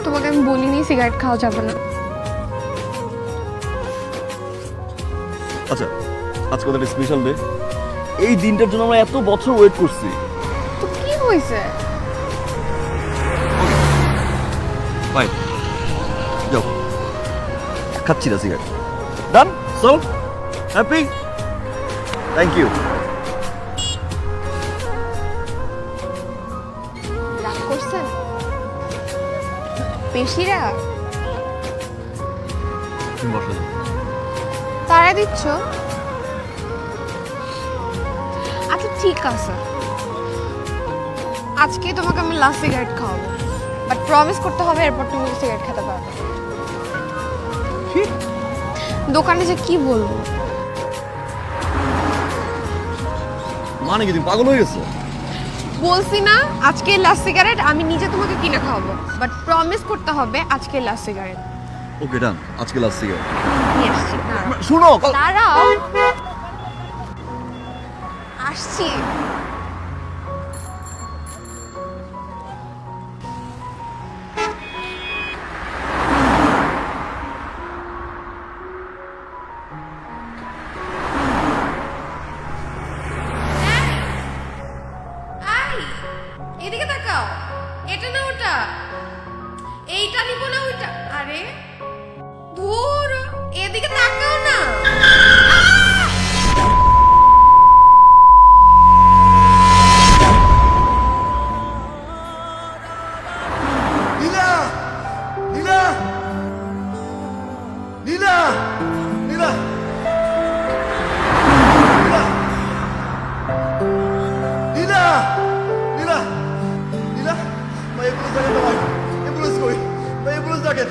তোমাকে আমি বলিনি সিগারেট খাওয়া যাবে না। আচ্ছা, আজকে আমাদের স্পেশাল ডে। এই দিনটার জন্য আমরা এত বছর ওয়েট করছি। তো কি হয়েছে? বাই, যাও, খাচ্ছি না সিগারেট। ডান, চল, হ্যাপি, থ্যাংক ইউ। রাগ করছেন? বেশি রাগ? তুমি বসে যাও। তারা দিচ্ছ? আচ্ছা ঠিক আছে, আজকে তোমাকে আমি লাস্ট সিগারেট খাওয়াবো, বাট প্রমিস করতে হবে এরপর তুমি সিগারেট খেতে পারবে। দোকানে যে কি বলবো? মানে কি তুমি পাগল হয়ে গেছো? বলছি না আজকে লাস্ট সিগারেট আমি নিজে তোমাকে কিনে খাওয়াবো, বাট প্রমিস করতে হবে আজকে লাস্ট সিগারেট। ওকে ডান, আজকে লাস্ট সিগারেট। নিয়ে আসছি, দাঁড়াও। শুনো, দাঁড়াও, আসছি। এদিকে তাকাও, এটা না ওটা, এইটা নিব না ওইটা। আরে ধুর, এদিকে তাকাও না। নীলা, নীলা, নীলা, নীলা, নীলা, নীলা, নীলা, নীলা, ভাই অ্যাম্বুলেন্স ডাকেন, ভাই অ্যাম্বুলেন্স কই, ভাই অ্যাম্বুলেন্স ডাকেন।